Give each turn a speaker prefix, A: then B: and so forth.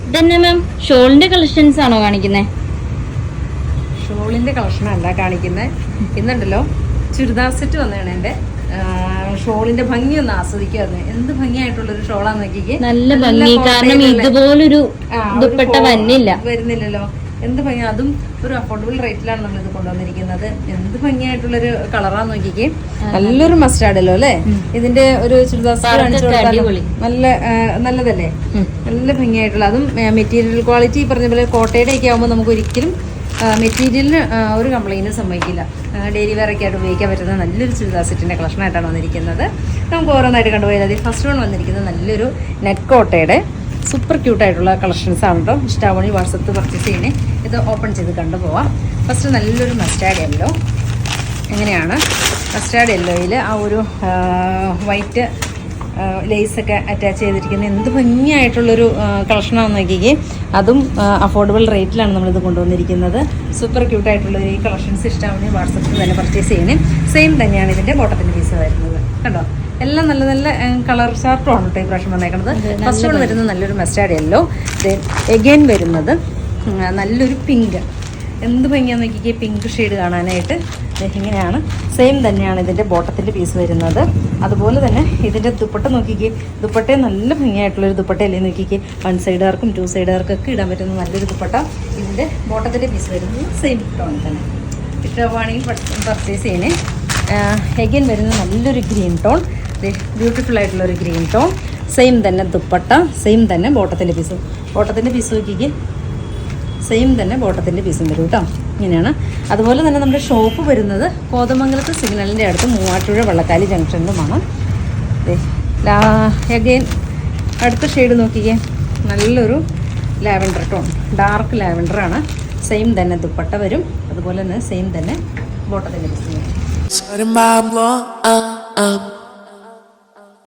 A: ഇതന്നെ മാം ഷോളിന്റെ കളക്ഷൻസ് ആണോ കാണിക്കുന്നത്?
B: ഷോളിന്റെ കളക്ഷൻ അല്ല കാണിക്കുന്നത്. ഇന്നുണ്ടല്ലോ ചുരിദാർ സെറ്റ് വന്നതാണ്. എൻ്റെ ഷോളിന്റെ ഭംഗി ഒന്ന് ആസ്വദിക്കായിരുന്നു. എന്ത് ഭംഗിയായിട്ടുള്ളൊരു ഷോളാന്ന് നോക്കിക്കേ.
A: നല്ല ഭംഗി, കാരണം ഇതുപോലൊരു ദുപ്പട്ട
B: വരുന്നില്ലല്ലോ. എന്ത് ഭംഗി, അതും ഒരു അഫോർഡബിൾ റേറ്റിലാണ് നമ്മളിത് കൊണ്ടുവന്നിരിക്കുന്നത്. എന്ത് ഭംഗിയായിട്ടുള്ളൊരു കളറാന്ന് നോക്കിക്കേ. നല്ലൊരു മസ്റ്റാർഡല്ലോ അല്ലേ? ഇതിന്റെ ഒരു ചുരിദാർ നല്ലതല്ലേ? നല്ല ഭംഗിയായിട്ടുള്ള, അതും മെറ്റീരിയൽ ക്വാളിറ്റി പറഞ്ഞ പോലെ കോട്ടയുടെ ഒക്കെ ആകുമ്പോൾ നമുക്ക് ഒരിക്കലും മെറ്റീരിയലിന് ഒരു കംപ്ലൈൻറ്റും സംഭവിക്കില്ല. ഡെയിലി വെയറൊക്കെ ആയിട്ട് ഉപയോഗിക്കാൻ പറ്റുന്ന നല്ലൊരു ചുരിദാർ സെറ്റിൻ്റെ കളക്ഷനായിട്ടാണ് വന്നിരിക്കുന്നത്. നമുക്ക് ഓരോന്നായിട്ട് കണ്ടുപോയാൽ മതി. ഫസ്റ്റ് വൺ വന്നിരിക്കുന്നത് നല്ലൊരു നെറ്റ് കോട്ടയുടെ സൂപ്പർ ക്യൂട്ടായിട്ടുള്ള കളക്ഷൻസ് ആണ് കേട്ടോ. ഇഷ്ടമാവണി വാട്സപ്പ് പർച്ചേസ് ചെയ്യണേ. ഇത് ഓപ്പൺ ചെയ്ത് കണ്ടുപോവാം. ഫസ്റ്റ് നല്ലൊരു മസ്റ്റാർഡ് യെല്ലോ. എങ്ങനെയാണ് മസ്റ്റാർഡ് യെല്ലോയിൽ ആ ഒരു വൈറ്റ് ലേസൊക്കെ അറ്റാച്ച് ചെയ്തിരിക്കുന്ന എന്ത് ഭംഗിയായിട്ടുള്ളൊരു കളക്ഷനാണെന്ന് നോക്കിക്കേ. അതും അഫോർഡബിൾ റേറ്റിലാണ് നമ്മളിത് കൊണ്ടുവന്നിരിക്കുന്നത്. സൂപ്പർ ക്യൂട്ടായിട്ടുള്ളൊരു ഈ കളക്ഷൻസ് ഇഷ്ടമാണെങ്കിൽ വാട്സപ്പിൽ തന്നെ പർച്ചേസ് ചെയ്യണേ. സെയിം തന്നെയാണ് ഇതിൻ്റെ ബോട്ടത്തിൻ്റെ പീസ് വരുന്നത്. കണ്ടോ, എല്ലാം നല്ല നല്ല കളർ ചാർട്ടുമാണ് കേട്ടോ ഈ പ്രാവശ്യം വന്നേക്കുന്നത്. ഫസ്റ്റ് വൺ വരുന്നത് നല്ലൊരു മസ്റ്റാർഡ് യെല്ലോ. എഗെയിൻ വരുന്നത് നല്ലൊരു പിങ്ക്. എന്ത് ഭംഗിയാന്ന് നോക്കിക്കേ, പിങ്ക് ഷെയ്ഡ് കാണാനായിട്ട്. ഇങ്ങനെയാണ്. സെയിം തന്നെയാണ് ഇതിൻ്റെ ബോട്ടത്തിൻ്റെ പീസ് വരുന്നത്. അതുപോലെ തന്നെ ഇതിൻ്റെ ദുപ്പട്ട നോക്കിക്കേ. ദുപ്പട്ടയെ നല്ല ഭംഗിയായിട്ടുള്ളൊരു ദുപ്പട്ടയല്ലേ നോക്കിക്കേ. 1 സൈഡുകാർക്കും 2 സൈഡുകാർക്കൊക്കെ ഇടാൻ പറ്റുന്ന നല്ലൊരു ദുപ്പട്ട. ഇതിൻ്റെ ബോട്ടത്തിൻ്റെ പീസ് വരുന്നത് സെയിം ടോൺ തന്നെ. ഇഷ്ടമാണെങ്കിൽ പർച്ചേസ് ചെയ്യണേ. എഗെയിൻ വരുന്നത് നല്ലൊരു ഗ്രീൻ ടോൺ. ബ്യൂട്ടിഫുൾ ആയിട്ടുള്ളൊരു ഗ്രീൻ ടോൺ. സെയിം തന്നെ ദുപ്പട്ട, സെയിം തന്നെ ബോട്ടത്തിൻ്റെ പീസ്. ബോട്ടത്തിൻ്റെ പീസ് നോക്കിക്കേ. സെയിം തന്നെ ബോട്ടത്തിൻ്റെ പീസും വരും കേട്ടോ. ഇങ്ങനെയാണ്. അതുപോലെ തന്നെ നമ്മുടെ ഷോപ്പ് വരുന്നത് കോതമംഗലത്ത് സിഗ്നലിൻ്റെ അടുത്ത് മൂവാറ്റുപുഴ വള്ളക്കാലി ജംഗ്ഷനിലുമാണ്. അഗെയിൻ അടുത്ത ഷെയ്ഡ് നോക്കിക്കേ. നല്ലൊരു ലാവൻഡർ ടോൺ, ഡാർക്ക് ലാവൻഡറാണ്. സെയിം തന്നെ ദുപ്പട്ട വരും. അതുപോലെ തന്നെ സെയിം തന്നെ ബോട്ടത്തിൻ്റെ പീസും വരും.